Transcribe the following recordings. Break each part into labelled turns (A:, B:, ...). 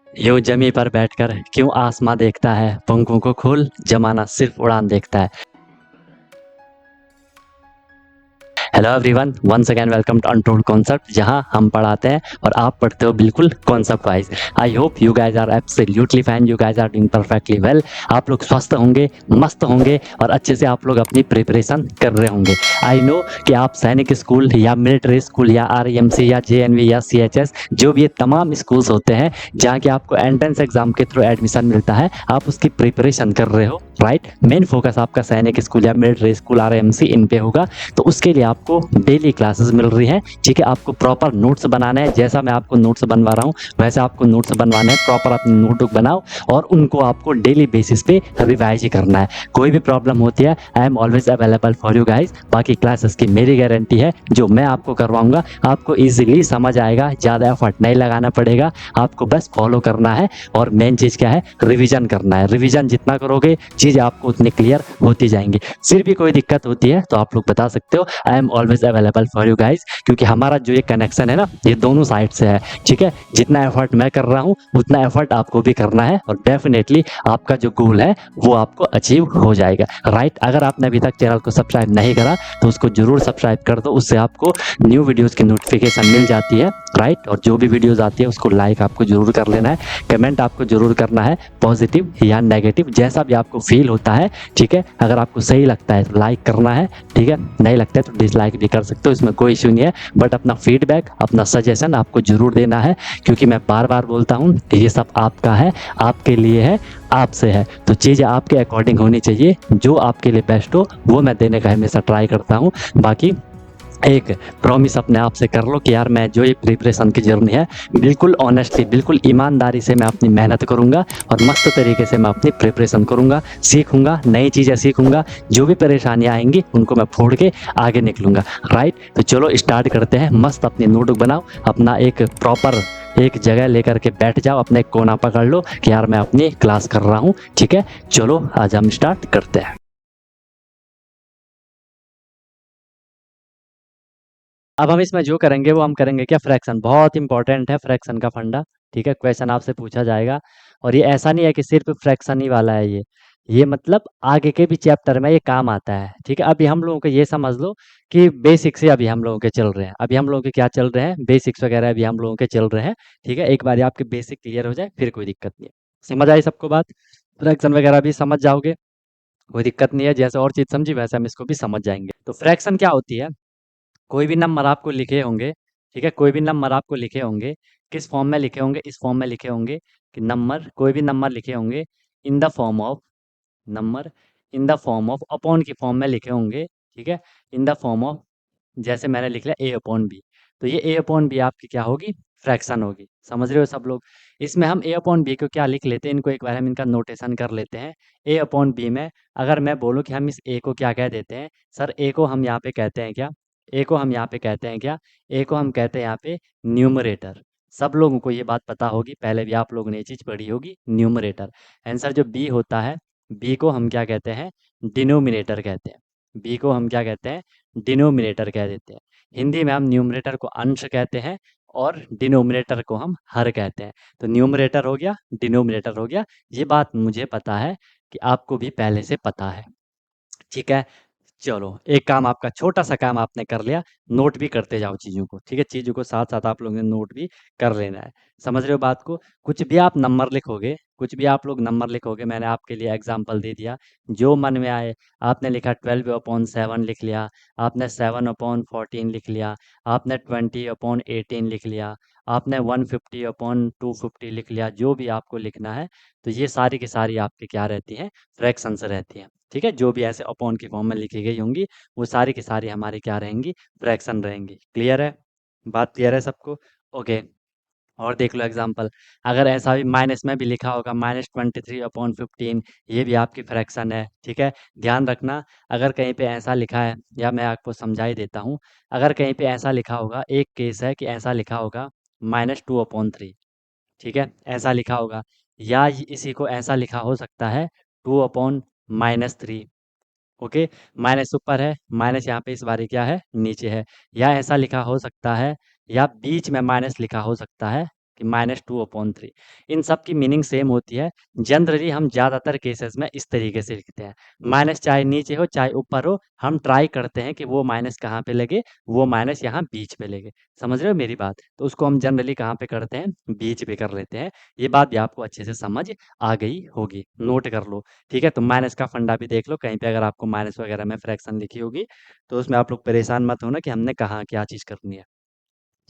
A: यूं जमी पर बैठकर क्यों आसमां देखता है, पंखों को खोल जमाना सिर्फ उड़ान देखता है। Hello everyone, once again welcome to untold concept, जहां हम पढ़ाते हैं और आप पढ़ते हो बिल्कुल concept wise. I hope you guys are absolutely fine, you guys are doing perfectly well. आप लोग स्वस्थ होंगे, मस्त होंगे और अच्छे से आप लोग अपनी प्रिपरेशन कर रहे होंगे। आई नो कि आप सैनिक स्कूल या मिलिट्री स्कूल या आरईएमसी या जेएनवी या सीएचएस, जो भी ये तमाम स्कूल्स होते हैं जहाँ के आपको एंट्रेंस एग्जाम के थ्रू एडमिशन मिलता है, आप उसकी प्रिपरेशन कर रहे हो, राइट। मेन फोकस आपका सैनिक स्कूल या मिलिट्री स्कूल आरईएमसी इन पे होगा। तो उसके लिए आपको डेली क्लासेस मिल रही हैं, ठीक है। आपको प्रॉपर नोट्स बनाना है, जैसा मैं आपको नोट्स बनवा रहा हूँ वैसे आपको नोट्स बनवाने हैं। प्रॉपर अपनी नोटबुक बनाओ और उनको आपको डेली बेसिस पे रिवाइज ही करना है। कोई भी प्रॉब्लम होती है, I am always available for you guys. बाकी क्लासेस की मेरी गारंटी है, जो मैं आपको करवाऊंगा आपको ईजिली समझ आएगा, ज़्यादा एफर्ट नहीं लगाना पड़ेगा, आपको बस फॉलो करना है। और मेन चीज़ क्या है, रिविजन करना है। रिविजन जितना करोगे चीज़ आपको उतनी क्लियर होती जाएंगी। फिर भी कोई दिक्कत होती है तो आप लोग बता सकते हो, I am always available for you guys. क्योंकि हमारा जो ये कनेक्शन है ना, ये दोनों साइड से है, ठीक है। जितना एफर्ट मैं कर रहा हूँ उतना एफर्ट आपको भी करना है और डेफिनेटली आपका जो गोल है वो आपको अचीव हो जाएगा, राइट। अगर आपने अभी तक चैनल को सब्सक्राइब नहीं करा तो उसको जरूर सब्सक्राइब कर दो, उससे आपको न्यू वीडियोस की नोटिफिकेशन मिल जाती है, राइट। और जो भी वीडियोस आती है उसको लाइक आपको जरूर कर लेना है, कमेंट आपको जरूर करना है, पॉजिटिव या नेगेटिव जैसा भी आपको फील होता है, ठीक है। अगर आपको सही लगता है तो लाइक करना है, ठीक है। नहीं लगता है तो डिसलाइक भी कर सकते हो, इसमें कोई इश्यू नहीं है। बट अपना फीडबैक, अपना सजेशन आपको जरूर देना है, क्योंकि मैं बार बार बोलता हूँ कि ये सब आपका है, आपके लिए है, आपसे है। तो चीज़ें आपके अकॉर्डिंग होनी चाहिए, जो आपके लिए बेस्ट हो वो मैं देने का हमेशा ट्राई करता हूँ। बाकी एक प्रॉमिस अपने आप से कर लो कि यार मैं जो ये प्रिपरेशन की जर्नी है बिल्कुल ऑनेस्टली, बिल्कुल ईमानदारी से मैं अपनी मेहनत करूंगा और मस्त तरीके से मैं अपनी प्रिपरेशन करूंगा, सीखूंगा, नई चीज़ें सीखूंगा। जो भी परेशानियां आएंगी उनको मैं फोड़ के आगे निकलूंगा, राइट। तो चलो स्टार्ट करते हैं। मस्त अपनी नोटबुक बनाओ, अपना एक प्रॉपर एक जगह लेकर के बैठ जाओ, अपने एक कोना पकड़ लो कि यार मैं अपनी क्लास कर रहा हूँ, ठीक है। चलो आज हम स्टार्ट करते हैं। अब हम इसमें जो करेंगे वो हम करेंगे क्या, फ्रैक्शन। बहुत इंपॉर्टेंट है फ्रैक्शन का फंडा, ठीक है। क्वेश्चन आपसे पूछा जाएगा और ये ऐसा नहीं है कि सिर्फ फ्रैक्शन ही वाला है ये मतलब आगे के भी चैप्टर में ये काम आता है, ठीक है। अभी हम लोगों को ये समझ लो कि बेसिक से अभी हम लोगों के चल रहे हैं, अभी हम लोगों के क्या चल रहे हैं, बेसिक्स वगैरह अभी हम लोगों के चल रहे हैं, ठीक है। एक बार आपके बेसिक क्लियर हो जाए फिर कोई दिक्कत नहीं है। समझ आई सबको बात? फ्रैक्शन वगैरह भी समझ जाओगे, कोई दिक्कत नहीं है। जैसे और चीज़ समझी वैसे हम इसको भी समझ जाएंगे। तो फ्रैक्शन क्या होती है, कोई भी नंबर आपको लिखे होंगे, ठीक है। कोई भी नंबर आपको लिखे होंगे, किस फॉर्म में लिखे होंगे, इस फॉर्म में लिखे होंगे कि नंबर, कोई भी नंबर लिखे होंगे in the form of number, in the form of upon की फॉर्म में लिखे होंगे, ठीक है। इन द फॉर्म ऑफ, जैसे मैंने लिख लिया ए अपॉन बी, तो ये ए अपॉन बी आपकी क्या होगी, फ्रैक्शन होगी। समझ रहे हो सब लोग? इसमें हम ए अपॉन बी को क्या लिख लेते हैं, इनको एक बार हम इनका नोटेशन कर लेते हैं। ए अपॉन बी में अगर मैं बोलूँ कि हम इस ए को क्या कह देते हैं, सर ए को हम यहाँ पे कहते हैं क्या, ए को हम यहाँ पे कहते हैं क्या, ए को हम कहते हैं यहाँ पे न्यूमरेटर। सब लोगों को ये बात पता होगी, पहले भी आप लोगों ने ये चीज़ पढ़ी होगी, न्यूमरेटर। आंसर जो बी होता है, बी को हम क्या कहते हैं, डिनोमिनेटर कहते हैं। बी को हम क्या कहते हैं, डिनोमिनेटर कह देते हैं। हिंदी में हम न्यूमरेटर को अंश कहते हैं और डिनोमिनेटर को हम हर कहते हैं। तो न्यूमरेटर हो गया, डिनोमिनेटर हो गया। ये बात मुझे पता है कि आपको भी पहले से पता है, ठीक है। चलो एक काम, आपका छोटा सा काम आपने कर लिया, नोट भी करते जाओ चीज़ों को, ठीक है। चीज़ों को साथ साथ आप लोगों ने नोट भी कर लेना है। समझ रहे हो बात को? कुछ भी आप नंबर लिखोगे, कुछ भी आप लोग नंबर लिखोगे, मैंने आपके लिए एग्जांपल दे दिया, जो मन में आए। आपने लिखा 12/7 लिख लिया, आपने 7/14 लिख लिया, आपने 20/18 लिख लिया, आपने 150/250 लिख लिया, जो भी आपको लिखना है। तो ये सारी की सारी आपकी क्या रहती हैं, फ्रैक्शंस रहती हैं, ठीक है। जो भी ऐसे अपॉन की फॉर्म में लिखी गई होंगी वो सारी की सारी हमारी क्या रहेंगी, फ्रैक्शन रहेंगी। क्लियर है? बात क्लियर है सबको? ओके। और देख लो एग्जांपल, अगर ऐसा भी माइनस में भी लिखा होगा, -23/15, ये भी आपकी फ्रैक्शन है, ठीक है। ध्यान रखना, अगर कहीं पे ऐसा लिखा है, या मैं आपको समझा ही देता हूँ, अगर कहीं पे ऐसा लिखा होगा, एक केस है कि ऐसा लिखा होगा -2/3, ठीक है, ऐसा लिखा होगा। या इसी को ऐसा लिखा हो सकता है 2/-3, ओके। माइनस ऊपर है, माइनस यहाँ पे इस बारी क्या है, नीचे है। या ऐसा लिखा हो सकता है, या बीच में माइनस लिखा हो सकता है, कि -2/3। इन सब की मीनिंग सेम होती है। जनरली हम ज़्यादातर केसेस में इस तरीके से लिखते हैं। माइनस चाहे नीचे हो चाहे ऊपर हो, हम ट्राई करते हैं कि वो माइनस कहाँ पे लगे, वो माइनस यहाँ बीच पे लगे। समझ रहे हो मेरी बात? तो उसको हम जनरली कहाँ पे करते हैं, बीच पे कर लेते हैं। ये बात भी आपको अच्छे से समझ आ गई होगी, नोट कर लो। ठीक है, तो माइनस का फंडा भी देख लो, कहीं पे अगर आपको माइनस वगैरह में फ्रैक्शन लिखी होगी तो उसमें आप लोग परेशान मत होना कि हमने कहाँ क्या चीज़ करनी है।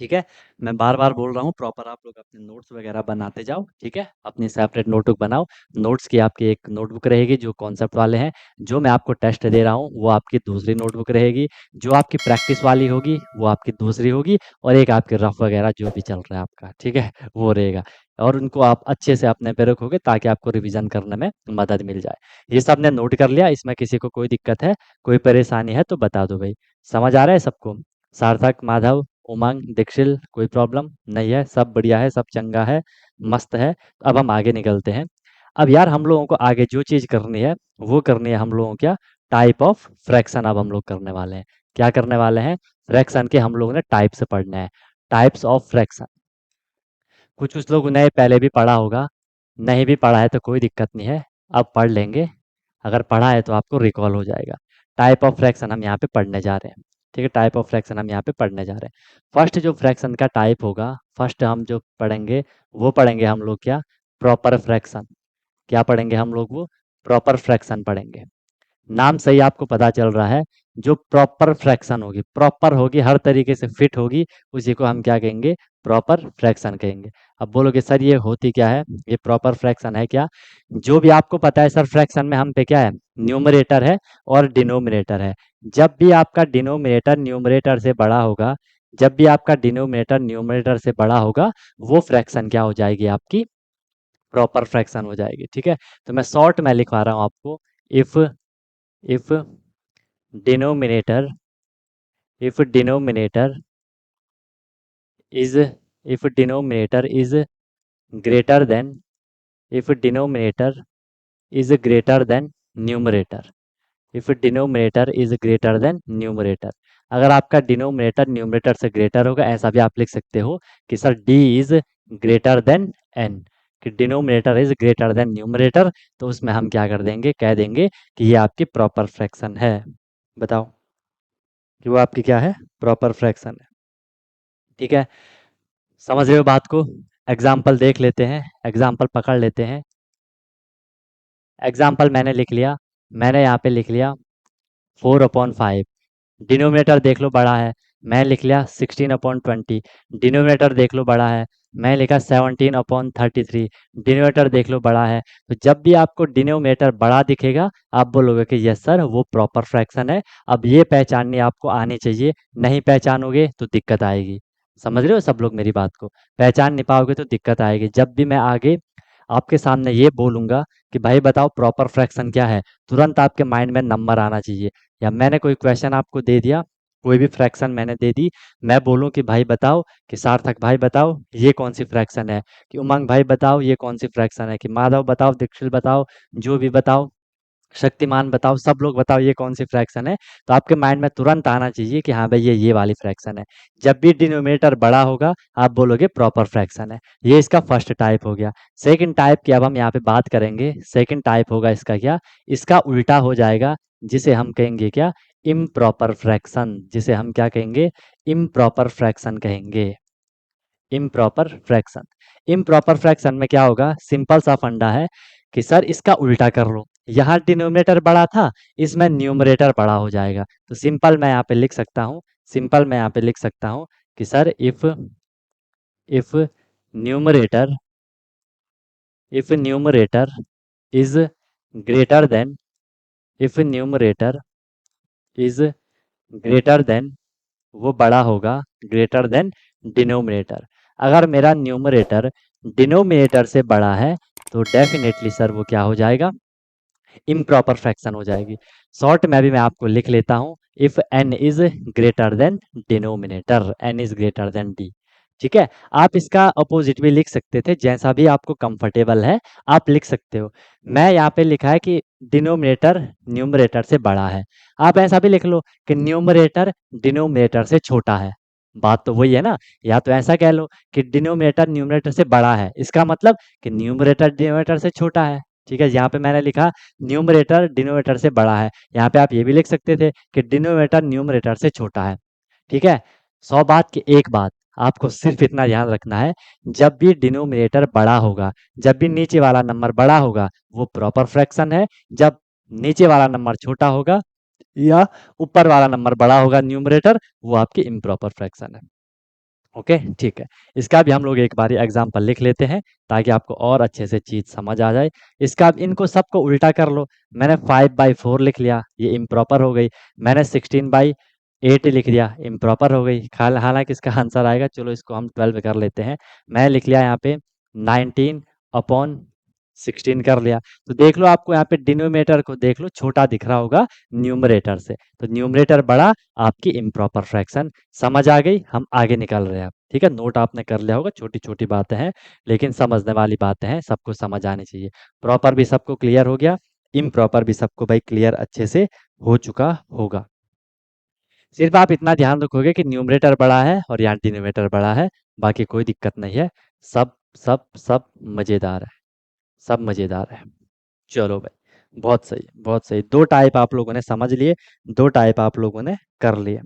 A: ठीक है, मैं बार-बार बोल रहा हूँ, प्रॉपर आप लोग अपने नोट्स वगैरह बनाते जाओ, ठीक है? अपनी सेपरेट नोटबुक बनाओ। नोट्स की आपकी एक नोटबुक रहेगी जो कॉन्सेप्ट वाले हैं, जो मैं आपको टेस्ट दे रहा हूँ वो आपकी दूसरी नोटबुक रहेगी, जो आपकी प्रैक्टिस वाली होगी वो आपकी दूसरी होगी, और एक आपके रफ वगैरह जो भी चल रहा है आपका, ठीक है? वो रहेगा, और उनको आप अच्छे से अपने पे रखोगे ताकि आपको रिवीजन करने में मदद मिल जाए। ये सब ने नोट कर लिया, इसमें किसी को कोई दिक्कत है, कोई परेशानी है तो बता दो भाई। समझ आ रहा है सबको? सार्थक, माधव, उमंग, दीक्षिल, कोई प्रॉब्लम नहीं है, सब बढ़िया है, सब चंगा है, मस्त है। अब हम आगे निकलते हैं। अब यार हम लोगों को आगे जो चीज़ करनी है वो करनी है हम लोगों को क्या, टाइप ऑफ फ्रैक्शन अब हम लोग करने वाले हैं। क्या करने वाले हैं? फ्रैक्शन के हम लोगों ने टाइप से पढ़ना है, टाइप्स ऑफ फ्रैक्शन। कुछ कुछ लोगों ने पहले भी पढ़ा होगा, नहीं भी पढ़ा है तो कोई दिक्कत नहीं है, अब पढ़ लेंगे। अगर पढ़ा है तो आपको रिकॉल हो जाएगा। टाइप ऑफ फ्रैक्शन हम यहाँ पे पढ़ने जा रहे हैं। ठीक है, टाइप ऑफ फ्रैक्शन हम यहाँ पे पढ़ने जा रहे हैं। फर्स्ट जो फ्रैक्शन का टाइप होगा, फर्स्ट हम जो पढ़ेंगे वो पढ़ेंगे हम लोग क्या, प्रॉपर फ्रैक्शन। क्या पढ़ेंगे हम लोग? वो प्रॉपर फ्रैक्शन पढ़ेंगे। नाम से ही आपको पता चल रहा है, जो प्रॉपर फ्रैक्शन होगी, प्रॉपर होगी, हर तरीके से फिट होगी, उसी को हम क्या कहेंगे, प्रॉपर फ्रैक्शन कहेंगे। अब बोलोगे सर ये होती क्या है, ये प्रॉपर फ्रैक्शन है क्या? जो भी आपको पता है सर, फ्रैक्शन में हम पे क्या है, न्यूमरेटर है और डिनोमिनेटर है। जब भी आपका डिनोमिनेटर न्यूमरेटर से बड़ा होगा, जब भी आपका डिनोमिनेटर न्यूमरेटर से बड़ा होगा, वो फ्रैक्शन क्या हो जाएगी, आपकी प्रॉपर फ्रैक्शन हो जाएगी। ठीक है, तो मैं शॉर्ट में लिखवा रहा हूँ आपको, if if denominator if denominator is if denominator is greater than if denominator is greater than numerator if denominator is greater than numerator। अगर आपका डिनोमिनेटर न्यूमरेटर से ग्रेटर होगा, ऐसा भी आप लिख सकते हो कि sir d is greater than n, कि denominator is greater than numerator, तो उसमें हम क्या कर देंगे, कह देंगे कि ये आपकी प्रॉपर फ्रैक्शन है। बताओ कि वो आपकी क्या है, प्रॉपर फ्रैक्शन है। ठीक है, समझ रहे हो बात को? एग्जाम्पल देख लेते हैं, एग्जाम्पल पकड़ लेते हैं। एग्जाम्पल मैंने लिख लिया, मैंने यहाँ पे लिख लिया 4/5। डिनोमिनेटर देख लो बड़ा है, मैं लिख लिया 16/20। डिनोमिनेटर देख लो बड़ा है, मैं लिखा 17/33। डिनोमिनेटर देख लो बड़ा है। तो जब भी आपको डिनोमिनेटर बड़ा दिखेगा, आप बोलोगे कि यस सर वो प्रॉपर फ्रैक्शन है। अब ये पहचाननी आपको आनी चाहिए, नहीं पहचानोगे तो दिक्कत आएगी। समझ रहे हो सब लोग मेरी बात को? पहचान नहीं पाओगे तो दिक्कत आएगी। जब भी मैं आगे आपके सामने ये बोलूँगा कि भाई बताओ प्रॉपर फ्रैक्शन क्या है, तुरंत आपके माइंड में नंबर आना चाहिए। या मैंने कोई क्वेश्चन आपको दे दिया, कोई भी फ्रैक्शन मैंने दे दी, मैं बोलूँ कि भाई बताओ, कि सार्थक भाई बताओ ये कौन सी फ्रैक्शन है, कि उमंग भाई बताओ ये कौन सी फ्रैक्शन है, कि माधव बताओ, दीक्षित बताओ, जो भी बताओ, शक्तिमान बताओ, सब लोग बताओ ये कौन सी फ्रैक्शन है, तो आपके माइंड में तुरंत आना चाहिए कि हाँ भाई ये वाली फ्रैक्शन है। जब भी डिनोमिनेटर बड़ा होगा, आप बोलोगे प्रॉपर फ्रैक्शन है। ये इसका फर्स्ट टाइप हो गया। सेकंड टाइप की अब हम यहाँ पे बात करेंगे। सेकंड टाइप होगा इसका क्या, इसका उल्टा हो जाएगा, जिसे हम कहेंगे क्या, इम्प्रॉपर फ्रैक्शन। जिसे हम क्या कहेंगे, इम्प्रॉपर फ्रैक्शन कहेंगे। इम्प्रॉपर फ्रैक्शन, इम्प्रॉपर फ्रैक्शन में क्या होगा, सिंपल सा फंडा है कि सर इसका उल्टा कर लो। यहाँ डिनोमिनेटर बड़ा था, इसमें न्यूमरेटर बड़ा हो जाएगा। तो सिंपल मैं यहाँ पे लिख सकता हूँ, सिंपल मैं यहाँ पे लिख सकता हूँ कि sir if numerator if numerator is greater than if numerator is greater than, वो बड़ा होगा, ग्रेटर देन डिनोमिनेटर। अगर मेरा न्यूमरेटर डिनोमिनेटर से बड़ा है तो डेफिनेटली सर वो क्या हो जाएगा, इम्प्रॉपर फ्रैक्शन हो जाएगी। शॉर्ट में भी मैं आपको लिख लेता हूँ, if n is greater than denominator, n is greater than d। ठीक है, आप इसका अपोजिट भी लिख सकते थे, जैसा भी आपको कंफर्टेबल है आप लिख सकते हो। मैं यहाँ पे लिखा है कि डिनोमिनेटर न्यूमरेटर से बड़ा है। आप ऐसा भी लिख लो कि न्यूमरेटर डिनोमिनेटर से छोटा है। बात तो वही है ना। या तो ऐसा कह लो कि डिनोमिनेटर न्यूमरेटर से बड़ा है, इसका मतलब कि न्यूमरेटर डिनोमिनेटर से छोटा है। ठीक है, यहाँ पे मैंने लिखा न्यूमरेटर डिनोमिनेटर से बड़ा है। यहाँ पे आप ये भी लिख सकते थे कि डिनोमिनेटर न्यूमरेटर से छोटा है। ठीक है, 100 बात की एक बात, आपको सिर्फ इतना ध्यान रखना है, जब भी डिनोमिनेटर बड़ा होगा, जब भी नीचे वाला नंबर बड़ा होगा, वो प्रॉपर फ्रैक्शन है। जब नीचे वाला नंबर छोटा होगा या ऊपर वाला नंबर बड़ा होगा न्यूमरेटर, वो आपकी इम्प्रॉपर फ्रैक्शन है। ओके, ठीक है। इसका भी हम लोग एक बारी एग्जांपल लिख लेते हैं ताकि आपको और अच्छे से चीज़ समझ आ जाए। इसका अब इनको सबको उल्टा कर लो। मैंने 5/4 लिख लिया, ये इम्प्रॉपर हो गई। मैंने 16/8 लिख दिया, इम्प्रॉपर हो गई। हालांकि इसका आंसर आएगा, चलो इसको हम 12 कर लेते हैं। मैं लिख लिया यहाँ पे 19/16 कर लिया। तो देख लो, आपको यहाँ पे डिनोमिनेटर को देख लो, छोटा दिख रहा होगा न्यूमरेटर से, तो न्यूमरेटर बड़ा, आपकी इम्प्रॉपर फ्रैक्शन। समझ आ गई, हम आगे निकल रहे हैं अब। ठीक है, नोट आपने कर लिया होगा, छोटी छोटी बातें हैं लेकिन समझने वाली बातें हैं, सबको समझ आनी चाहिए। प्रॉपर भी सबको क्लियर हो गया, इम्प्रॉपर भी सबको भाई क्लियर अच्छे से हो चुका होगा। सिर्फ आप इतना ध्यान रखोगे कि न्यूमरेटर बड़ा है और यहाँ डिनोमिनेटर बड़ा है, बाकी कोई दिक्कत नहीं है। सब सब सब मज़ेदार है, सब मज़ेदार है। चलो भाई, बहुत सही बहुत सही। दो टाइप आप लोगों ने समझ लिए, दो टाइप आप लोगों ने कर लिए।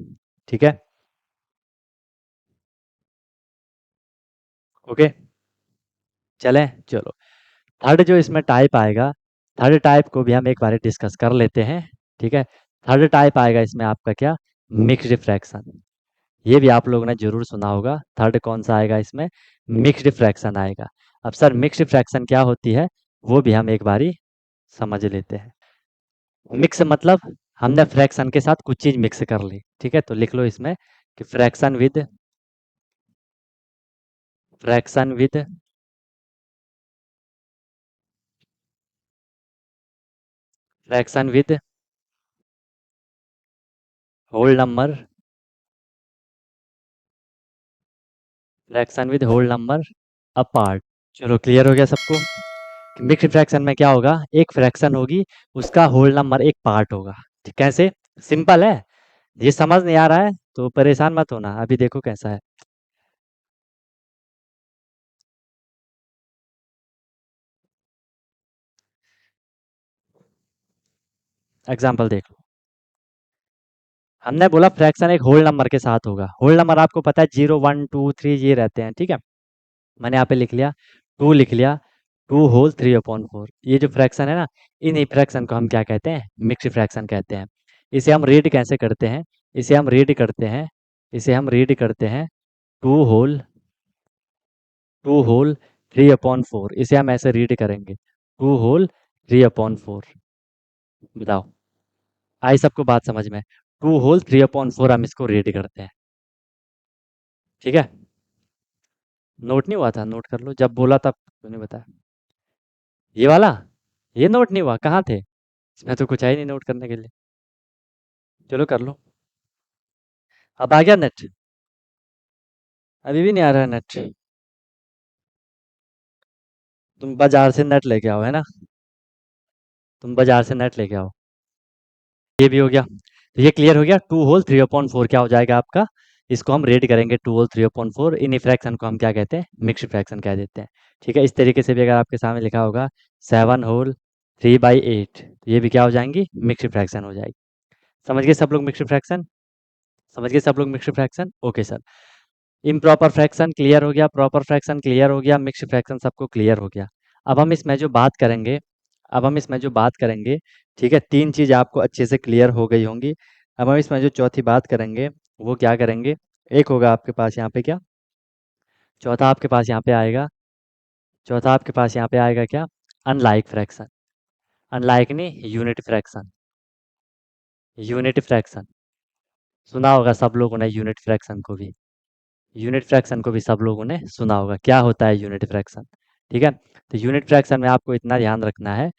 A: ठीक है, ओके, चलें, चलो। थर्ड जो इसमें टाइप आएगा, थर्ड टाइप को भी हम एक बार डिस्कस कर लेते हैं। ठीक है, थर्ड टाइप आएगा इसमें आपका क्या, मिक्स्ड फ्रैक्शन। ये भी आप लोगों ने जरूर सुना होगा। थर्ड कौन सा आएगा इसमें, मिक्स्ड फ्रैक्शन आएगा। अब सर मिक्स्ड फ्रैक्शन क्या होती है, वो भी हम एक बारी समझ लेते हैं। मिक्स मतलब हमने फ्रैक्शन के साथ कुछ चीज़ मिक्स कर ली। ठीक है, तो लिख लो इसमें कि fraction with fraction with whole number, fraction with whole number apart. चलो, क्लियर हो गया सबको। मिक्स्ड फ्रैक्शन में क्या होगा, एक फ्रैक्शन होगी, उसका होल नंबर एक पार्ट होगा। ठीक, कैसे, सिंपल है। ये समझ नहीं आ रहा है तो परेशान मत होना, अभी देखो कैसा है। एग्जाम्पल देख लो। हमने बोला फ्रैक्शन एक होल नंबर के साथ होगा। होल नंबर आपको पता है 0 1 2 3 ये रहते हैं। ठीक है, मैंने यहाँ पे लिख लिया, 2 लिख लिया, 2 होल 3/4। ये जो फ्रैक्शन है ना, इन फ्रैक्शन को हम क्या कहते हैं, मिक्स्ड फ्रैक्शन कहते हैं। इसे हम रीड कैसे करते हैं, इसे हम रीड करते हैं, इसे हम रीड करते हैं, 2 होल 3/4। इसे हम ऐसे रीड करेंगे, 2 होल 3/4। बताओ, आई सबको बात समझ में। 2 होल 3/4 हम इसको रीड करते हैं। ठीक है, नोट नहीं हुआ था, नोट कर लो, जब बोला तब क्यों नहीं बताया। ये वाला, ये नोट नहीं हुआ, कहाँ थे, इसमें तो कुछ है ही नहीं नोट करने के लिए। चलो कर लो। अब आ गया नेट, अभी भी नहीं आ रहा है नेट। तुम बाजार से नेट लेके आओ, है ना, तुम बाजार से नेट लेके आओ। ये भी हो गया, तो ये क्लियर हो गया। 2 होल 3/4 क्या हो जाएगा आपका, इसको हम रेड करेंगे। 2 होल 3/4, इन फ्रैक्शन को हम क्या कहते हैं, मिक्स्ड फ्रैक्शन कह देते हैं। ठीक है, इस तरीके से भी अगर आपके सामने लिखा होगा 7 होल 3/8, तो ये भी क्या हो जाएंगी, मिक्स्ड फ्रैक्शन हो जाएगी। समझ गए सब लोग मिक्स्ड फ्रैक्शन, समझ गए सब लोग mixed fraction, okay sir. Improper fraction clear हो गया, प्रॉपर फ्रैक्शन क्लियर हो गया, मिक्स्ड फ्रैक्शन सबको क्लियर हो गया। अब हम इसमें जो बात करेंगे, अब हम इसमें जो बात करेंगे, ठीक है, तीन चीज़ आपको अच्छे से क्लियर हो गई होंगी। अब हम इसमें जो चौथी बात करेंगे, वो क्या करेंगे, एक होगा आपके पास यहाँ पे क्या, चौथा आपके पास यहाँ पे आएगा, चौथा आपके पास यहाँ पे आएगा क्या, अनलाइक फ्रैक्शन। अनलाइक नहीं, यूनिट फ्रैक्शन, यूनिट फ्रैक्शन। सुना होगा सब लोगों ने यूनिट फ्रैक्शन को भी, यूनिट फ्रैक्शन को भी सब लोगों ने सुना होगा, क्या होता है यूनिट फ्रैक्शन। ठीक है, तो यूनिट फ्रैक्शन में आपको इतना ध्यान रखना है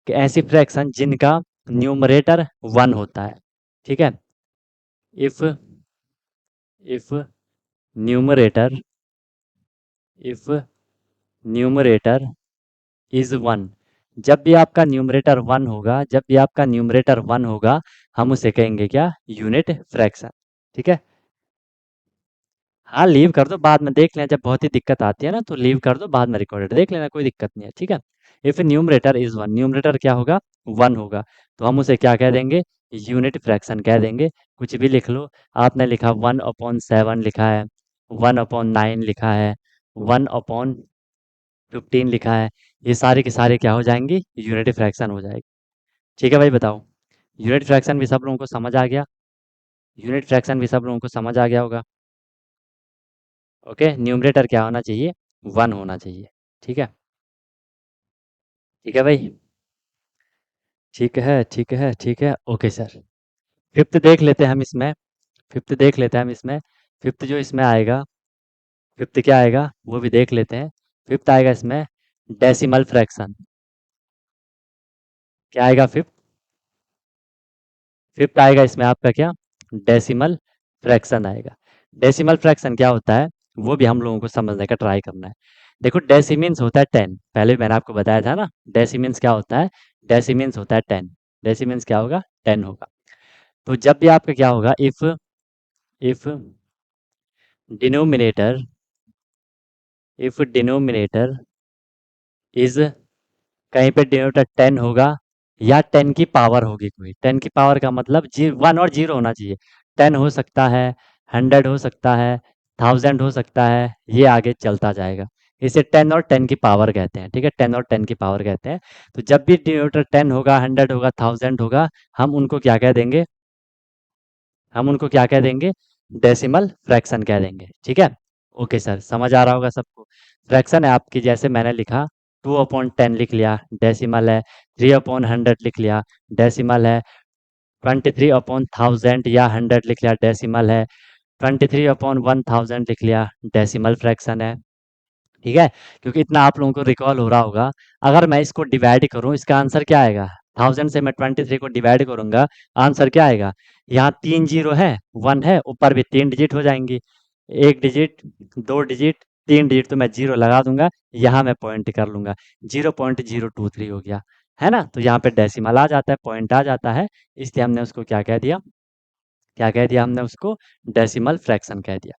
A: कि ऐसी फ्रैक्शन जिनका न्यूमरेटर 1 होता है। ठीक है, if if numerator if numerator is 1, जब भी आपका न्यूमरेटर 1 होगा, जब भी आपका न्यूमरेटर 1 होगा, हम उसे कहेंगे क्या, यूनिट फ्रैक्शन। ठीक है, हाँ लीव कर दो, बाद में देख लें, जब बहुत ही दिक्कत आती है ना तो लीव कर दो, बाद में रिकॉर्डेड देख लेना, कोई दिक्कत नहीं है, ठीक है। If numerator is one, numerator क्या होगा, वन होगा, तो हम उसे क्या कह देंगे, यूनिट फ्रैक्शन कह देंगे। कुछ भी लिख लो, आपने लिखा 1/7 लिखा है, 1/9 लिखा है, 1/15 लिखा है, ये सारे के सारे क्या हो जाएंगे, यूनिट फ्रैक्शन हो जाएगी। ठीक है भाई, बताओ, यूनिट फ्रैक्शन भी सब लोगों को समझ आ गया, यूनिट फ्रैक्शन भी सब लोगों को समझ आ गया होगा। ओके, न्यूमरेटर क्या होना चाहिए, वन होना चाहिए, ठीक है। ठीक है भाई, ठीक है, ठीक है, ठीक है, ओके सर। फिफ्थ देख लेते हैं हम इसमें, फिफ्थ देख लेते हैं हम इसमें, फिफ्थ जो इसमें आएगा, फिफ्थ क्या आएगा वो भी देख लेते हैं। फिफ्थ आएगा इसमें डेसिमल फ्रैक्शन। क्या आएगा फिफ्थ, फिफ्थ आएगा इसमें आपका क्या, डेसिमल फ्रैक्शन आएगा। डेसिमल फ्रैक्शन क्या होता है, वो भी हम लोगों को समझने का ट्राई करना है। देखो डेसिमीन्स होता है 10, पहले भी मैंने आपको बताया था ना, डेसिमीन्स क्या होता है, डेसिमीन्स होता है 10, डेसिमीन्स क्या होगा, 10 होगा। तो जब भी आपका क्या होगा, if denominator, if denominator is, कहीं पे डिनोमिनेटर 10 होगा या 10 की पावर होगी कोई, 10 की पावर का मतलब जी 1 और 0 होना चाहिए। 10 हो सकता है, 100 हो सकता है, 1000 हो सकता है, ये आगे चलता जाएगा। इसे 10 और 10 की पावर कहते हैं, ठीक है, 10 और 10 की पावर कहते हैं। तो जब भी डिनोमिनेटर 10 होगा, 100 होगा, 1000 होगा, हम उनको क्या कह देंगे, हम उनको क्या कह देंगे, डेसिमल फ्रैक्शन कह देंगे, ठीक है। ओके सर, समझ आ रहा होगा सबको। फ्रैक्शन है आपकी, जैसे मैंने लिखा 2/10 लिख लिया, डेसिमल है, 3/100 लिख लिया, डेसिमल है, 23/1000 या 100 लिख लिया, डेसिमल है, 23/1000 लिख लिया, डेसिमल फ्रैक्शन है, ठीक है। क्योंकि इतना आप लोगों को रिकॉल हो रहा होगा, अगर मैं इसको डिवाइड करूं, इसका आंसर क्या आएगा, 1000 से मैं 23 को डिवाइड करूंगा, आंसर क्या आएगा, यहाँ 3 जीरो है, 1 है, ऊपर भी 3 डिजिट हो जाएंगी, 1 डिजिट, 2 डिजिट, 3 डिजिट, तो मैं जीरो लगा दूंगा, यहाँ मैं पॉइंट कर लूंगा, 0.023 हो गया, है ना। तो यहाँ पे डेसिमल आ जाता है, पॉइंट आ जाता है, इसलिए हमने उसको क्या कह दिया, क्या कह दिया हमने उसको, डेसिमल फ्रैक्शन कह दिया।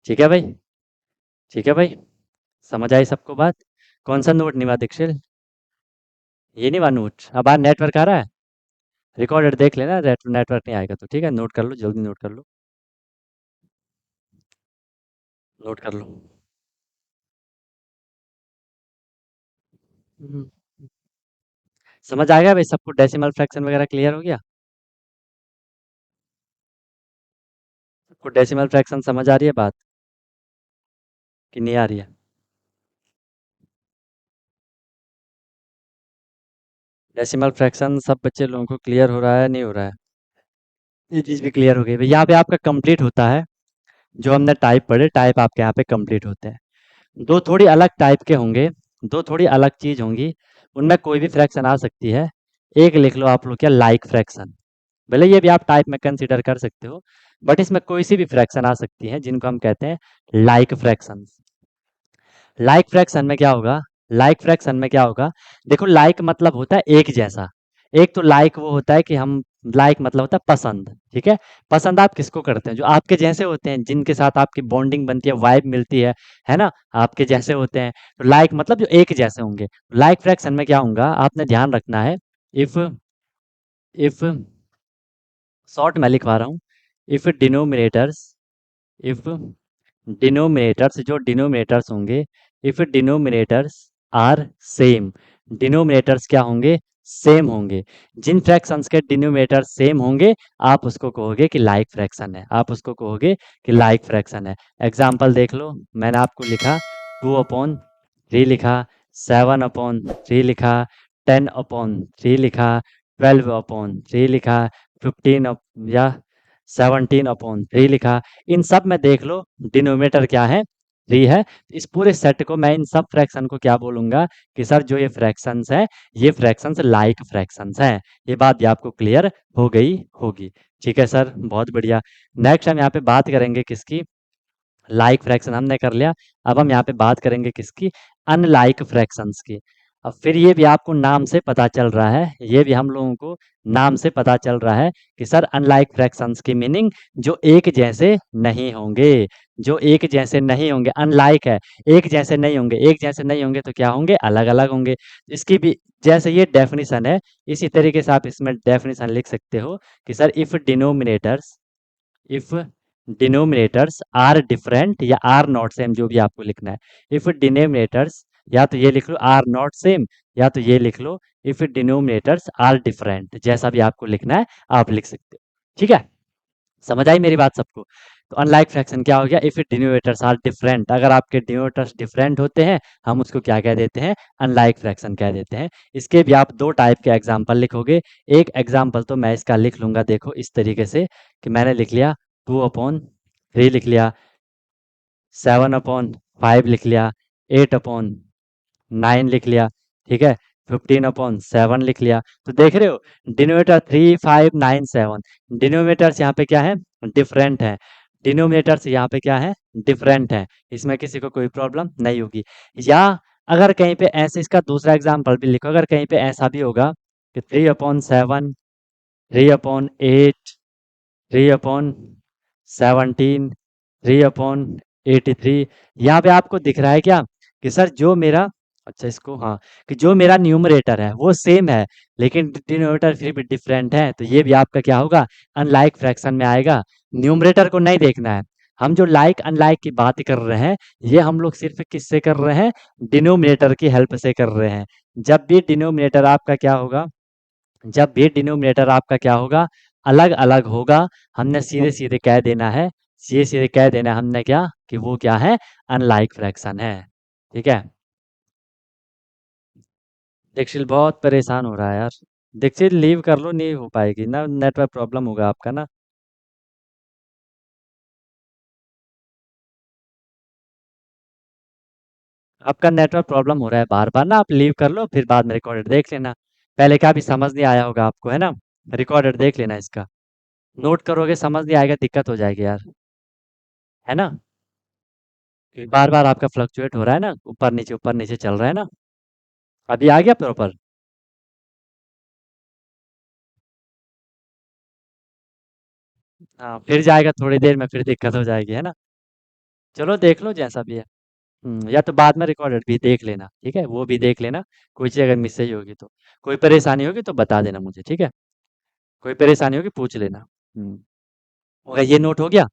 A: ठीक है भाई, ठीक है भाई, समझ आई सबको बात। कौन सा नोट नहीं हुआ दीक्षित, ये नहीं हुआ नोट, अब बाहर नेटवर्क आ रहा है, रिकॉर्डेड देख लेना, नेटवर्क नहीं आएगा तो ठीक है, नोट कर लो, जल्दी नोट कर लो, नोट कर लो। हम्म, समझ आ गया भाई सबको, डेसिमल फ्रैक्शन वगैरह क्लियर हो गया, सबको डेसिमल फ्रैक्शन समझ आ रही है बात, कि नहीं आ रही है। डेसिमल फ्रैक्शन सब बच्चे लोगों को क्लियर हो रहा है, नहीं हो रहा है, ये चीज़ भी क्लियर हो गई भाई। यहाँ पे आपका कंप्लीट होता है, जो हमने टाइप पढ़े, टाइप आपके यहाँ पे कंप्लीट होते हैं। दो थोड़ी अलग टाइप के होंगे, दो थोड़ी अलग चीज होंगी, उनमें कोई भी फ्रैक्शन आ सकती है। एक लिख लो आप लोग क्या, लाइक फ्रैक्शन, भले ये भी आप टाइप में कंसीडर कर सकते हो, बट इसमें कोई सी भी फ्रैक्शन आ सकती है, जिनको हम कहते हैं लाइक फ्रैक्शन। लाइक फ्रैक्शन में क्या होगा, लाइक फ्रैक्शन में क्या होगा, देखो लाइक मतलब होता है एक जैसा, एक तो लाइक वो होता है कि हम, लाइक मतलब होता है पसंद, ठीक है। पसंद आप किसको करते हैं, जो आपके जैसे होते हैं, जिनके साथ आपकी बॉन्डिंग बनती है, वाइब मिलती है ना, आपके जैसे होते हैं। तो लाइक मतलब जो एक जैसे होंगे। लाइक फ्रैक्शन में क्या होगा, आपने ध्यान रखना है, इफ, इफ, शॉर्ट में लिखवा रहा हूँ, इफ डिनोमिनेटर्स, इफ डिनोमिनेटर्स, जो डिनोमिनेटर्स होंगे, if denominators are same, denominators क्या होंगे, सेम होंगे, जिन फ्रैक्शंस के डिनोमिनेटर सेम होंगे, आप उसको कहोगे कि लाइक फ्रैक्शन है, आप उसको कहोगे कि लाइक फ्रैक्शन है। एग्जाम्पल देख लो, मैंने आपको लिखा 2/3 लिखा, 7/3 लिखा, 10/3 लिखा, 12/3 लिखा, 15 या 17/3 लिखा, इन सब में देख लो डिनोमिनेटर क्या है, 3 है। इस पूरे सेट को मैं, इन सब फ्रैक्शन को क्या बोलूंगा, कि सर जो ये फ्रैक्शंस है, ये फ्रैक्शंस लाइक फ्रैक्शंस हैं। ये बात भी आपको क्लियर हो गई होगी। ठीक है सर, बहुत बढ़िया। नेक्स्ट हम यहाँ पे बात करेंगे किसकी, लाइक फ्रैक्शन हमने कर लिया, अब हम यहाँ पे बात करेंगे किसकी, अनलाइक फ्रैक्शंस की। अब फिर ये भी आपको नाम से पता चल रहा है, ये भी हम लोगों को नाम से पता चल रहा है कि सर अनलाइक फ्रैक्शंस की मीनिंग जो एक जैसे नहीं होंगे, जो एक जैसे नहीं होंगे, अनलाइक है, एक जैसे नहीं होंगे, एक जैसे नहीं होंगे तो क्या होंगे, अलग अलग होंगे। इसकी भी जैसे ये डेफिनेशन है, इसी तरीके से आप इसमें डेफिनेशन लिख सकते हो कि sir if denominators are different या आर नॉट सेम, जो भी आपको लिखना है। इफ डिनोमिनेटर्स, या तो ये लिख लो आर नॉट सेम, या तो ये लिख लो इफ डिनोमिनेटर्स आर डिफरेंट, जैसा भी आपको लिखना है आप लिख सकते हो। ठीक है, समझ आई मेरी बात सबको? तो अनलाइक फ्रैक्शन क्या हो गया, इफ डिनोमिनेटर्स आर डिफरेंट, अगर आपके डिनोमिनेटर्स डिफरेंट होते हैं हम उसको क्या कह देते हैं, अनलाइक फ्रैक्शन कह देते हैं। इसके भी आप दो टाइप के एग्जाम्पल लिखोगे। एक एग्जाम्पल तो मैं इसका लिख लूंगा, देखो इस तरीके से कि मैंने लिख लिया 2/3 लिख लिया, 7/5 लिख लिया, 8/9 लिख लिया, ठीक है, 15/7 लिख लिया। तो देख रहे हो, डिनोमिनेटर 3, 5, 9, 7, डिनोमिनेटर्स यहाँ पे क्या है, डिफरेंट है। डिनोमिनेटर्स यहाँ पे क्या है, डिफरेंट है। इसमें किसी को कोई प्रॉब्लम नहीं होगी। या अगर कहीं पे ऐसे, इसका दूसरा एग्जाम्पल भी लिखो, अगर कहीं पे ऐसा भी होगा कि 3/7, 3/8, 3/17, 3/83, यहाँ पे आपको दिख रहा है क्या कि सर जो मेरा, अच्छा इसको हाँ, कि जो मेरा न्यूमरेटर है वो सेम है लेकिन डिनोमिनेटर फिर भी डिफरेंट है, तो ये भी आपका क्या होगा, अनलाइक फ्रैक्शन में आएगा। न्यूमरेटर को नहीं देखना है, हम जो लाइक अनलाइक की बात कर रहे हैं ये हम लोग सिर्फ किससे कर रहे हैं, डिनोमिनेटर की हेल्प से कर रहे हैं। जब भी डिनोमिनेटर आपका क्या होगा, जब भी डिनोमिनेटर आपका क्या होगा, अलग अलग होगा, हमने सीधे सीधे कह देना है, सीधे सीधे कह देना है हमने क्या, कि वो क्या है, अनलाइक फ्रैक्शन है। ठीक है, दीक्षित बहुत परेशान हो रहा है यार। दीक्षित लीव कर लो, नहीं हो पाएगी ना, नेटवर्क प्रॉब्लम होगा आपका ना। आपका नेटवर्क प्रॉब्लम हो रहा है बार बार ना, आप लीव कर लो फिर बाद में रिकॉर्डेड देख लेना। पहले क्या भी समझ नहीं आया होगा आपको, है ना, रिकॉर्डेड देख लेना इसका। नोट करोगे समझ नहीं आएगा, दिक्कत हो जाएगी यार, है ना। बार बार आपका फ्लक्चुएट हो रहा है ना, ऊपर नीचे चल रहा है ना। अभी आ गया प्रॉपर। हाँ, फिर जाएगा थोड़ी देर में, फिर दिक्कत हो जाएगी, है ना। चलो देख लो जैसा भी है। या तो बाद में रिकॉर्डेड भी देख लेना, ठीक है, वो भी देख लेना। कोई चीज़ अगर मिस सही होगी तो, कोई परेशानी होगी तो बता देना मुझे, ठीक है। कोई परेशानी होगी पूछ लेना। हो गया, ये नोट हो गया,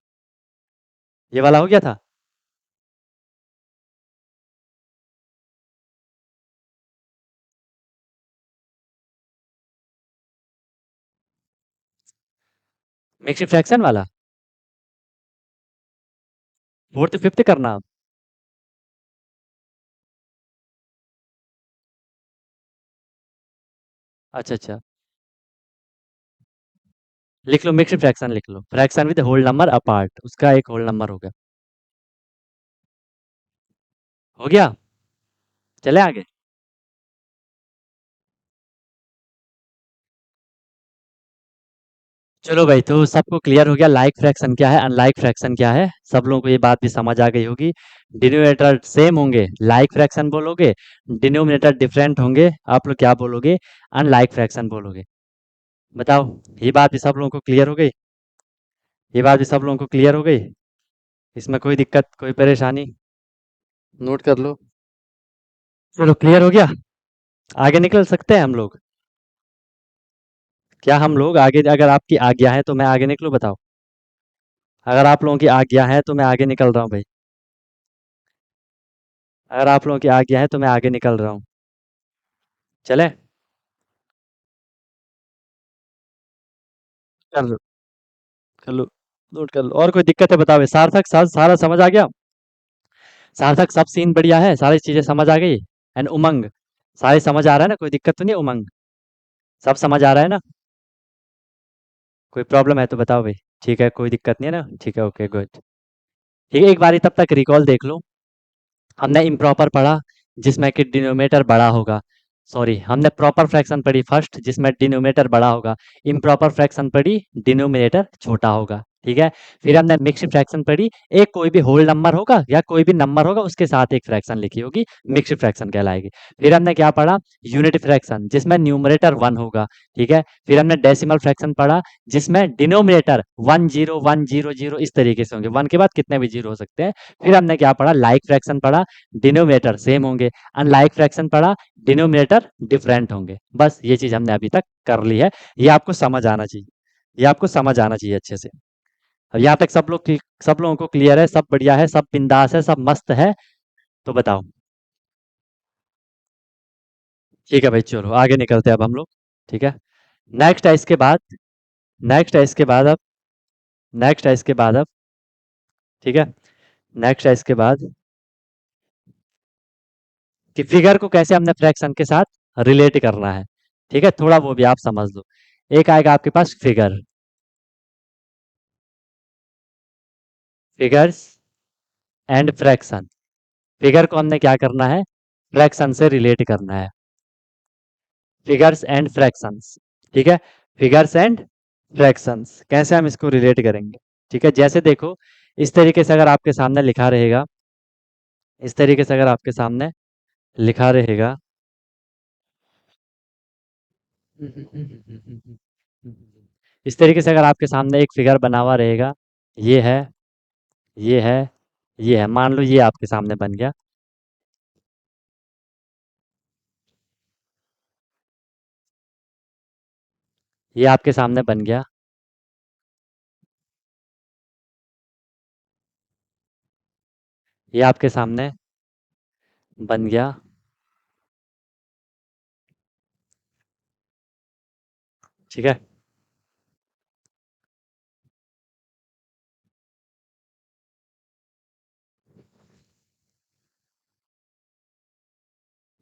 A: ये वाला हो गया था। मिक्स्ड फ्रैक्शन वाला, फोर्थ फिफ्थ करना अब। अच्छा अच्छा, लिख लो मिक्स्ड फ्रैक्शन, लिख लो fraction with whole number apart, उसका एक होल नंबर हो गया। हो गया, चले आगे। चलो भाई, तो सबको क्लियर हो गया लाइक फ्रैक्शन क्या है, अनलाइक फ्रैक्शन क्या है, सब लोगों को ये बात भी समझ आ गई होगी। डिनोमिनेटर सेम होंगे लाइक फ्रैक्शन बोलोगे, डिनोमिनेटर डिफरेंट होंगे आप लोग क्या बोलोगे, अनलाइक फ्रैक्शन बोलोगे। बताओ, ये बात भी सब लोगों को क्लियर हो गई, ये बात भी सब लोगों को क्लियर हो गई, इसमें कोई दिक्कत कोई परेशानी, नोट कर लो। चलो क्लियर हो गया, आगे निकल सकते हैं हम लोग। क्या हम लोग आगे, अगर आपकी आज्ञा है तो मैं आगे निकलूं, बताओ। अगर आप लोगों की आज्ञा है तो मैं आगे निकल रहा हूँ भाई, अगर आप लोगों की आज्ञा है तो मैं आगे निकल रहा हूँ। चले, कर लो, कर लो, नोट कर लो। और कोई दिक्कत है बताओ, सार्थक सारा समझ आ गया, सार्थक सब सीन बढ़िया है, सारी चीजें समझ आ गई। एंड उमंग, सारी समझ आ रहा है ना, कोई दिक्कत तो नहीं है, उमंग सब समझ आ रहा है ना। कोई प्रॉब्लम है तो बताओ भाई। ठीक है, कोई दिक्कत नहीं है ना, ठीक है, ओके गुड। ठीक है, एक बारी तब तक रिकॉल देख लो। हमने इम्प्रॉपर पढ़ा जिसमें कि डिनोमिनेटर बड़ा होगा, सॉरी हमने प्रॉपर फ्रैक्शन पढ़ी फर्स्ट जिसमें डिनोमिनेटर बड़ा होगा, इम्प्रॉपर फ्रैक्शन पढ़ी डिनोमिनेटर छोटा होगा। ठीक है। फिर हमने मिक्स्ड फ्रैक्शन पढ़ी, एक कोई भी होल नंबर होगा या कोई भी नंबर होगा उसके साथ एक फ्रैक्शन लिखी होगी, मिक्स्ड फ्रैक्शन कहलाएगी। फिर हमने क्या पढ़ा, यूनिट फ्रैक्शन जिसमें न्यूमरेटर वन होगा। ठीक है। फिर हमने डेसिमल फ्रैक्शन पढ़ा जिसमें denominator one zero one zero zero इस तरीके से होंगे, वन के बाद कितने भी जीरो हो सकते हैं। फिर हमने क्या पढ़ा, लाइक फ्रैक्शन पढ़ा, डिनोमिनेटर सेम होंगे। अनलाइक फ्रैक्शन पढ़ा, डिनोमिनेटर डिफरेंट होंगे। बस ये चीज हमने अभी तक कर ली है। ये आपको समझ आना चाहिए, ये आपको समझ आना चाहिए अच्छे से। अब यहाँ तक सब लोगों को क्लियर है, सब बढ़िया है, सब बिंदास है, सब मस्त है। तो बताओ। ठीक है भाई, चलो आगे निकलते हैं अब हम लोग। ठीक है। नेक्स्ट है इसके बाद, नेक्स्ट है इसके बाद अब, नेक्स्ट है इसके बाद अब। ठीक है। नेक्स्ट है इसके बाद कि फिगर को कैसे हमने फ्रैक्शन के साथ रिलेट करना है। ठीक है, थोड़ा वो भी आप समझ लो। एक आएगा आपके पास figure, figures and fraction. Figure को हमने क्या करना है, फ्रैक्शन से रिलेट करना है। Figures and fractions. ठीक है। फिगर्स एंड फ्रैक्शंस कैसे हम इसको रिलेट करेंगे। ठीक है, जैसे देखो, इस तरीके से अगर आपके सामने लिखा रहेगा, इस तरीके से अगर आपके सामने लिखा रहेगा, इस तरीके से अगर आपके सामने एक फिगर बना हुआ रहेगा, ये है, ये है, ये है, मान लो ये आपके सामने बन गया। ये आपके सामने बन गया। ये आपके सामने बन गया। ठीक है।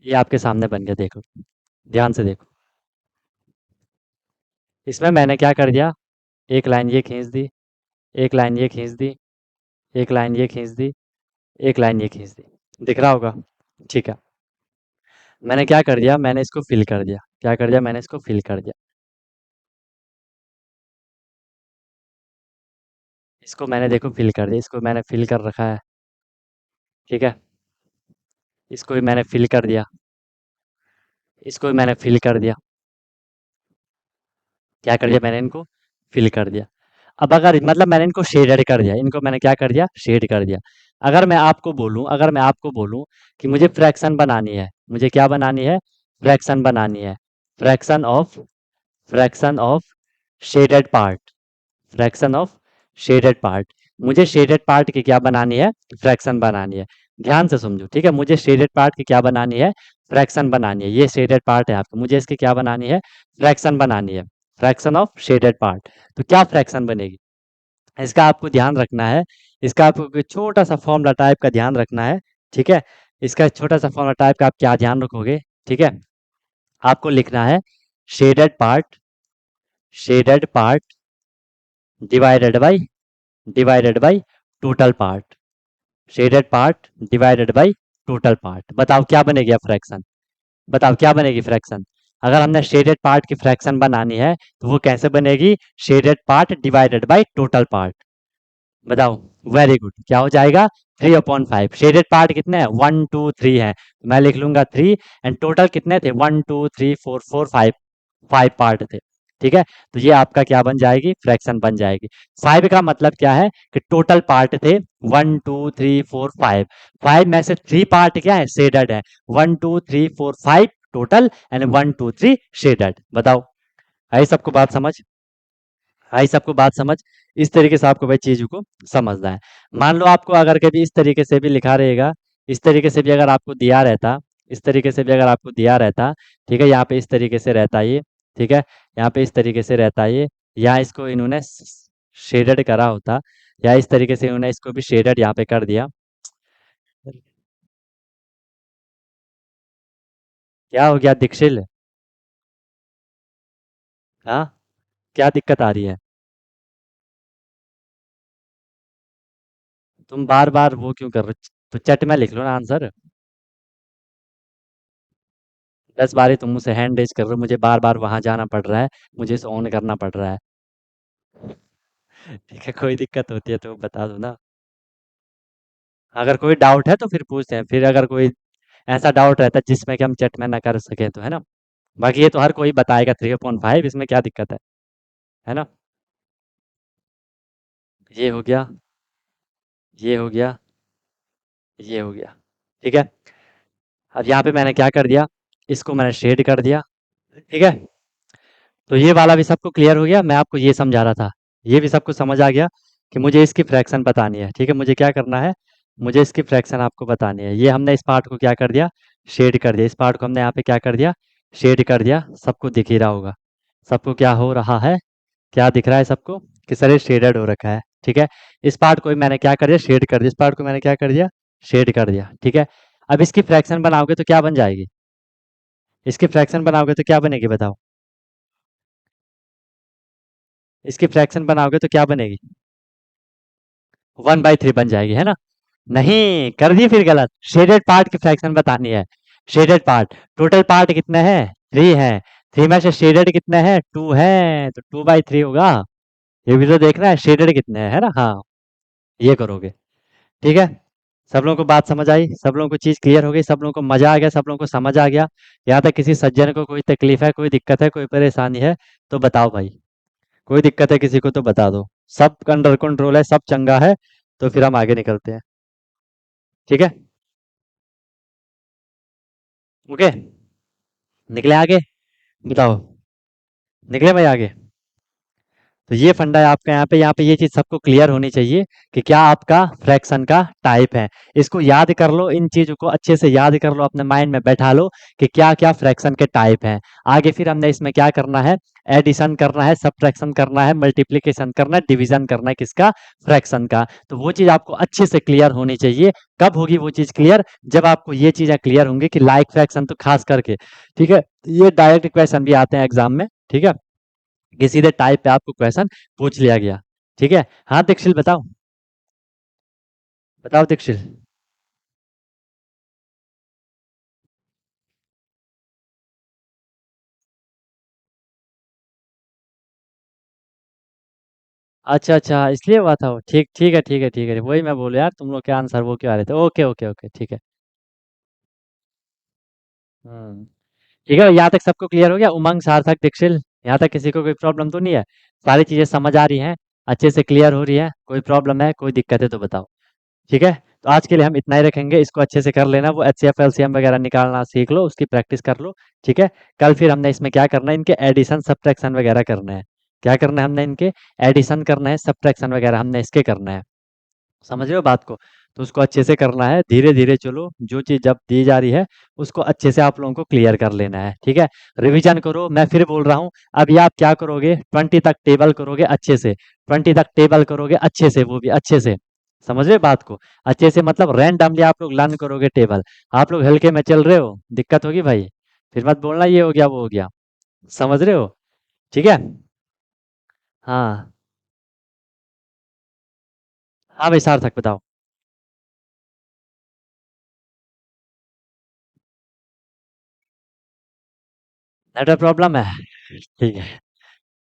A: ये आपके सामने बन गया, देखो, ध्यान से देखो। इसमें मैंने क्या कर दिया, एक लाइन ये खींच दी, एक लाइन ये खींच दी, एक लाइन ये खींच दी, एक लाइन ये खींच दी। दिख रहा होगा। ठीक है। मैंने क्या कर दिया, मैंने इसको फिल कर दिया। क्या कर दिया, मैंने इसको फिल कर दिया। इसको मैंने देखो फिल कर दिया, इसको मैंने फिल कर रखा है। ठीक है। इसको भी मैंने फिल कर दिया, इसको भी मैंने फिल कर दिया। क्या कर दिया, मैंने इनको फिल कर दिया। अब अगर मतलब मैंने इनको शेडेड कर दिया, इनको मैंने क्या कर दिया, शेड कर दिया। अगर मैं आपको बोलूं, अगर मैं आपको बोलूं कि मुझे फ्रैक्शन बनानी है, मुझे क्या बनानी है, फ्रैक्शन बनानी है, fraction of, fraction of shaded part, fraction of shaded part, मुझे शेडेड पार्ट की क्या बनानी है, फ्रैक्शन बनानी है। ध्यान से समझो, ठीक है, मुझे शेडेड पार्ट की क्या बनानी है, फ्रैक्शन बनानी है। ये शेडेड पार्ट है आपका, मुझे इसकी क्या बनानी है, फ्रैक्शन बनानी है, फ्रैक्शन ऑफ शेडेड पार्ट। तो क्या फ्रैक्शन बनेगी, इसका आपको ध्यान रखना है। इसका आपको कोई छोटा सा फॉर्मूला टाइप का ध्यान रखना है। ठीक है। इसका छोटा सा फॉर्मूला टाइप का आप क्या ध्यान रखोगे, ठीक है, आपको लिखना है shaded part, shaded part divided by, divided by total part, shaded part divided by total part. बताओ क्या बनेगी अब फ्रैक्शन, बताओ क्या बनेगी फ्रैक्शन। अगर हमने शेडेड पार्ट की फ्रैक्शन बनानी है तो वो कैसे बनेगी, shaded part divided by total part. बताओ। वेरी गुड, क्या हो जाएगा, 3/5। शेडेड पार्ट कितने हैं, 1 2 3 है, तो मैं लिख लूंगा 3। एंड टोटल कितने थे, 1 2 3 4 4 5, 5 पार्ट थे। ठीक है। तो ये आपका क्या बन जाएगी, फ्रैक्शन बन जाएगी। 5 का मतलब क्या है कि टोटल पार्ट थे 1 2 3 4 5, 5 में से 3 पार्ट क्या है, शेडेड है। 1 2 3 4 5 टोटल एंड 1 2 3 शेडेड। बताओ, आई सबको बात समझ, आई सबको बात समझ। इस तरीके से आपको भाई चीज़ों को समझना है। मान लो आपको अगर कभी इस तरीके से भी लिखा रहेगा, इस तरीके से भी अगर आपको दिया रहता, इस तरीके से भी अगर आपको दिया रहता, ठीक है, यहाँ पे इस तरीके से रहता ये, ठीक है, यहाँ पे इस तरीके से रहता ये, यहाँ इसको इन्होंने शेडेड करा होता, या इस तरीके से इन्होंने इसको भी शेडेड यहाँ पे कर दिया। क्या हो गया दीक्षिल, हाँ, क्या दिक्कत आ रही है, तुम बार बार वो क्यों कर रहे हो? तो चैट में लिख लो ना आंसर। 10 बारी तुम मुझसे हैंड रेज कर रहे हो, मुझे बार बार वहां जाना पड़ रहा है, मुझे इसे ऑन करना पड़ रहा है। ठीक है, कोई दिक्कत होती है तो बता दो ना। अगर कोई डाउट है तो फिर पूछते हैं, फिर अगर कोई ऐसा डाउट रहता है जिसमें कि हम चैट में ना कर सकें तो, है ना? बाकी ये तो हर कोई बताएगा 3.5, इसमें क्या दिक्कत है ना? ये हो गया, ये हो गया, ये हो गया। ठीक है? अब यहाँ पे मैंने क्या कर दिया, इसको मैंने शेड कर दिया। ठीक है? तो ये वाला भी सबको क्लियर हो गया। मैं आपको ये समझा रहा था, ये भी सबको समझ आ गया कि मुझे इसकी फ्रैक्शन बतानी है। ठीक है, मुझे क्या करना है, मुझे इसकी फ्रैक्शन आपको बतानी है। ये हमने इस पार्ट को क्या कर दिया, शेड कर दिया। इस पार्ट को हमने यहाँ पे क्या कर दिया, शेड कर दिया। सबको दिख ही रहा होगा, सबको क्या हो रहा है, क्या दिख रहा है सबको कि सर ये शेडेड हो रखा है। ठीक है, इस पार्ट को मैंने क्या कर दिया, शेड कर दिया। इस पार्ट को मैंने क्या कर दिया, शेड कर दिया। ठीक है, अब इसकी फ्रैक्शन बनाओगे तो क्या बन जाएगी, इसकी फ्रैक्शन बनाओगे तो क्या बनेगी बताओ, इसकी फ्रैक्शन बनाओगे तो क्या बनेगी, 1/3 बन जाएगी, है ना? नहीं कर दी फिर गलत, शेडेड पार्ट की फ्रैक्शन बतानी है। शेडेड पार्ट, टोटल पार्ट कितने हैं, 3 है। 3 में से शेडेड कितने हैं, 2 है, तो 2/3 होगा। ये भी तो देखना है शेडेड कितने हैं, है ना? हाँ, ये करोगे। ठीक है, सब लोगों को बात समझ आई, सब लोगों को चीज क्लियर हो गई, सब लोगों को मजा आ गया, सब लोगों को समझ आ गया। यहाँ तक किसी सज्जन को कोई तकलीफ है, कोई दिक्कत है, कोई परेशानी है तो बताओ भाई। कोई दिक्कत है किसी को तो बता दो। सब अंडर कंट्रोल है, सब चंगा है, तो फिर हम आगे निकलते हैं। ठीक है, ओके, निकले आगे, बताओ, निकले भाई आगे। तो ये फंडा है आपका, यहाँ पे ये चीज सबको क्लियर होनी चाहिए कि क्या आपका फ्रैक्शन का टाइप है। इसको याद कर लो, इन चीजों को अच्छे से याद कर लो, अपने माइंड में बैठा लो कि क्या क्या फ्रैक्शन के टाइप हैं। आगे फिर हमने इसमें क्या करना है, एडिशन करना है, सब्ट्रैक्शन करना है, मल्टीप्लीकेशन करना है, डिवीजन करना है, किसका, फ्रैक्शन का। तो वो चीज आपको अच्छे से क्लियर होनी चाहिए। कब होगी वो चीज क्लियर, जब आपको ये चीजें क्लियर होंगी कि लाइक फ्रैक्शन तो खास करके। ठीक है, ये डायरेक्ट क्वेश्चन भी आते हैं एग्जाम में। ठीक है, कि सीधे टाइप पे आपको क्वेश्चन पूछ लिया गया। ठीक है, हाँ दीक्षिल बताओ, बताओ दीक्षिल। अच्छा अच्छा, इसलिए हुआ था वो। ठीक ठीक है, ठीक है, ठीक है, वही मैं बोले यार, तुम लोग के आंसर वो क्यों आ रहे थे। ओके ओके ओके, ठीक है। हम्म, ठीक है, यहाँ तक सबको क्लियर हो गया, उमंग, सार्थक, दीक्षिल, यहाँ तक किसी को कोई प्रॉब्लम तो नहीं है, सारी चीजें समझ आ रही हैं, अच्छे से क्लियर हो रही है, कोई प्रॉब्लम है, कोई दिक्कत है तो बताओ। ठीक है, तो आज के लिए हम इतना ही रखेंगे, इसको अच्छे से कर लेना, वो एचसीएफ एलसीएम वगैरह निकालना सीख लो, उसकी प्रैक्टिस कर लो। ठीक है, कल फिर हमने इसमें क्या करना है, इनके एडिशन सब्ट्रैक्शन वगैरह करना है। क्या करना है हमने, इनके एडिशन करना है, सब्ट्रैक्शन वगैरह हमने इसके करना है। समझ रहे हो बात को? तो उसको अच्छे से करना है, धीरे धीरे चलो, जो चीज जब दी जा रही है उसको अच्छे से आप लोगों को क्लियर कर लेना है। ठीक है, रिवीजन करो, मैं फिर बोल रहा हूँ। अभी आप क्या करोगे, 20 तक टेबल करोगे अच्छे से, 20 तक टेबल करोगे अच्छे से, वो भी अच्छे से। समझ रहे हो बात को? अच्छे से मतलब रैंडमली आप लोग लर्न करोगे टेबल। आप लोग हल्के में चल रहे हो, दिक्कत होगी भाई, फिर मत बोलना ये हो गया वो हो गया। समझ रहे हो? ठीक है, हाँ, हाँ भाई सार्थक बताओ। नेटवर्क प्रॉब्लम है, ठीक है,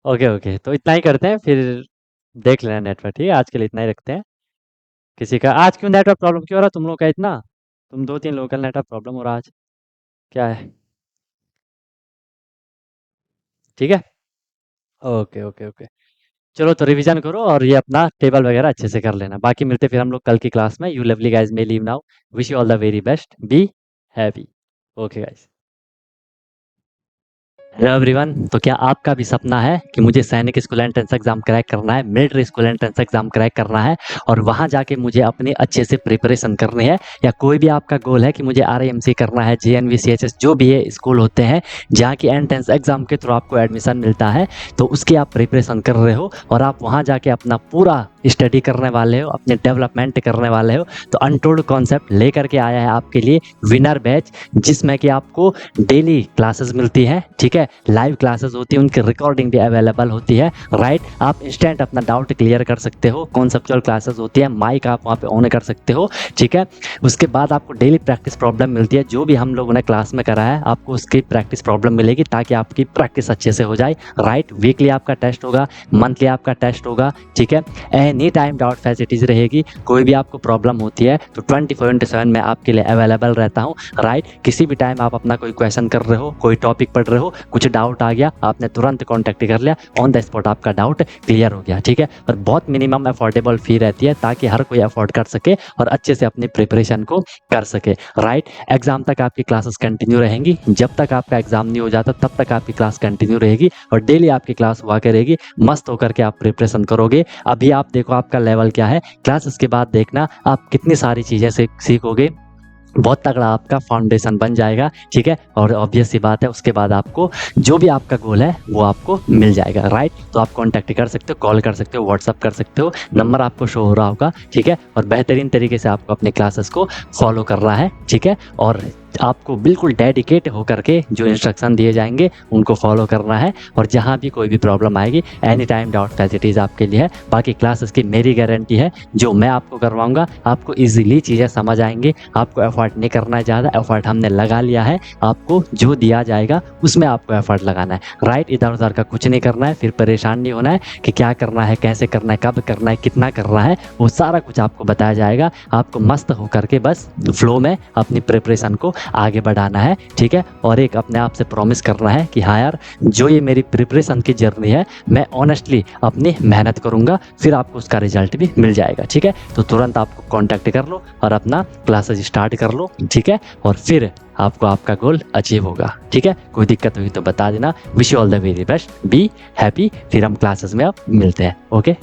A: ओके ओके, तो इतना ही करते हैं फिर, देख लेना नेटवर्क। ठीक है, आज के लिए इतना ही रखते हैं। किसी का आज क्यों नेटवर्क प्रॉब्लम क्यों हो रहा तुम लोग का इतना, तुम 2-3 लोकल नेटवर्क प्रॉब्लम हो रहा आज, क्या है? ठीक है, ओके ओके ओके, चलो तो रिवीजन करो और ये अपना टेबल वगैरह अच्छे से कर लेना। बाकी मिलते फिर हम लोग कल की क्लास में। You lovely guys may leave now, wish you all the very best, be happy. Okay guys. Hello everyone, तो क्या आपका भी सपना है कि मुझे सैनिक स्कूल एंट्रेंस एग्जाम क्रैक करना है, military school entrance exam crack करना है और वहां जाके मुझे अपने अच्छे से प्रिपरेशन करनी है, या कोई भी आपका गोल है कि मुझे आरआईएमसी करना है, जेएनवी, सीएचएस, जो भी ये स्कूल होते हैं जहाँ की एंट्रेंस एग्जाम के थ्रू आपको एडमिशन मिलता है, तो उसकी आप प्रिपरेशन कर रहे हो और आप वहाँ जाके अपना पूरा स्टडी करने वाले हो, अपने डेवलपमेंट करने वाले हो, तो अनटोल्ड कॉन्सेप्ट लेकर के आया है आपके लिए विनर बैच, जिसमें कि आपको डेली क्लासेस मिलती है, ठीक है, लाइव क्लासेस होती है, उनकी रिकॉर्डिंग भी अवेलेबल होती है, राइट। आप इंस्टेंट अपना डाउट क्लियर कर सकते हो, कॉन्सेप्चुअल क्लासेस होती है, माइक आप वहाँ पे ऑन कर सकते हो, ठीक है। उसके बाद आपको डेली प्रैक्टिस प्रॉब्लम मिलती है, जो भी हम लोगों ने क्लास में करा है आपको उसकी प्रैक्टिस प्रॉब्लम मिलेगी, ताकि आपकी प्रैक्टिस अच्छे से हो जाए, राइट। वीकली आपका टेस्ट होगा, मंथली आपका टेस्ट होगा, ठीक है। एनी टाइम डाउट फैसिलिटीज़ रहेगी, कोई भी आपको प्रॉब्लम होती है तो 24/7 मैं आपके लिए अवेलेबल रहता हूँ, राइट। किसी भी टाइम आप अपना कोई क्वेश्चन कर रहे हो, कोई टॉपिक पढ़ रहे हो, कुछ डाउट आ गया, आपने तुरंत कॉन्टैक्ट कर लिया, ऑन द स्पॉट आपका डाउट क्लियर हो गया, ठीक है। और बहुत मिनिमम अफोर्डेबल फ़ी रहती है, ताकि हर कोई अफोर्ड कर सके और अच्छे से अपनी प्रिपरेशन को कर सके, राइट। एग्ज़ाम तक आपकी क्लासेस कंटिन्यू रहेंगी, जब तक आपका एग्ज़ाम नहीं हो जाता तब तक आपकी क्लास कंटिन्यू रहेगी, और डेली आपकी क्लास हुआ करेगी, मस्त होकर के आप प्रिपरेशन करोगे। अभी आप देखो आपका लेवल क्या है, क्लासेस के बाद देखना आप कितनी सारी चीज़ें सीखोगे, बहुत तगड़ा आपका फाउंडेशन बन जाएगा, ठीक है। और ऑब्वियस सी बात है, उसके बाद आपको जो भी आपका गोल है वो आपको मिल जाएगा, राइट। तो आप कॉन्टैक्ट कर सकते हो, कॉल कर सकते हो, व्हाट्सअप कर सकते हो, नंबर आपको शो हो रहा होगा, ठीक है। और बेहतरीन तरीके से आपको अपने क्लासेस को फॉलो करना है, ठीक है। और आपको बिल्कुल डेडिकेट होकर के जो इंस्ट्रक्शन दिए जाएंगे उनको फॉलो करना है, और जहाँ भी कोई भी प्रॉब्लम आएगी एनी टाइम डाउट फैसिलिटीज़ आपके लिए है। बाकी क्लासेस की मेरी गारंटी है, जो मैं आपको करवाऊंगा आपको इजीली चीज़ें समझ आएंगी, आपको एफर्ट नहीं करना है ज़्यादा, एफर्ट हमने लगा लिया है, आपको जो दिया जाएगा उसमें आपको एफर्ट लगाना है, राइट। इधर उधर का कुछ नहीं करना है, फिर परेशान नहीं होना है कि क्या करना है, कैसे करना है, कब करना है, कितना करना है, वो सारा कुछ आपको बताया जाएगा। आपको मस्त होकर के बस फ्लो में अपनी प्रिपरेशन को आगे बढ़ाना है, ठीक है। और एक अपने आप से प्रॉमिस करना है कि हाँ यार, जो ये मेरी प्रिपरेशन की जर्नी है मैं ऑनेस्टली अपनी मेहनत करूँगा, फिर आपको उसका रिजल्ट भी मिल जाएगा, ठीक है। तो तुरंत आपको कॉन्टैक्ट कर लो और अपना क्लासेस स्टार्ट कर लो, ठीक है। और फिर आपको आपका गोल अचीव होगा, ठीक है। कोई दिक्कत हुई तो बता देना। Wish you all the very best, be happy. फिर हम क्लासेस में अब मिलते हैं, ओके।